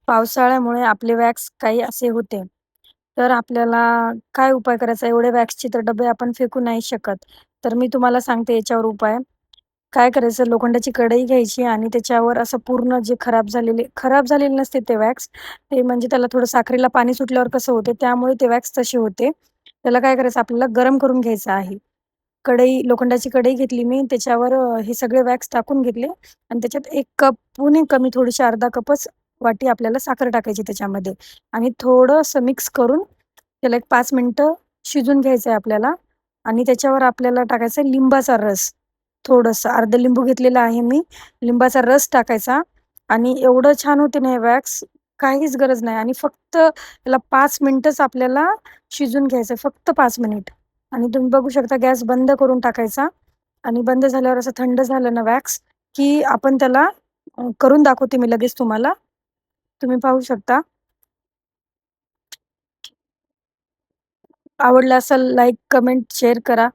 पावसाळ्यामुळे आपले वॅक्स काही असे होते. तर आपल्याला काय उपाय करायचा? एवढे वॅक्सचे तर डब्बे आपण फेकू नाही शकत. तर मी तुम्हाला सांगते याच्यावर उपाय. काय करायचं, लोखंडाची कढई घ्यायची आणि त्याच्यावर असं पूर्ण जे खराब झालेले नसते ते वॅक्स, ते म्हणजे त्याला थोडं साखरेला पाणी सुटल्यावर कसं होते, त्यामुळे ते वॅक्स तसे होते. त्याला काय करायचं, आपल्याला गरम करून घ्यायचं आहे. लोखंडाची कढई घेतली मी, त्याच्यावर हे सगळे वॅक्स टाकून घेतले आणि त्याच्यात 1 कपहूनही कमी, थोडीशी अर्धा कपच वाटी आपल्याला साखर टाकायची त्याच्यामध्ये आणि थोडंसं मिक्स करून त्याला एक 5 मिनिटं शिजून घ्यायचं आहे आपल्याला आणि त्याच्यावर आपल्याला टाकायचा आहे लिंबाचा रस. थोडंसं अर्ध लिंबू घेतलेलं आहे मी. लिंबाचा रस टाकायचा आणि एवढं छान होते ना हे वॅक्स, काहीच गरज नाही आणि फक्त त्याला 5 मिनिटच आपल्याला शिजून घ्यायचं आहे, फक्त 5 मिनिट. आणि तुम्ही बघू शकता गॅस बंद करून टाकायचा आणि बंद झाल्यावर असं थंड झालं ना वॅक्स, की आपण त्याला करून दाखवते मी लगेच तुम्हाला. तुम्ही पाहू शकता. आवडलं असेल लाईक, कमेंट, शेअर करा.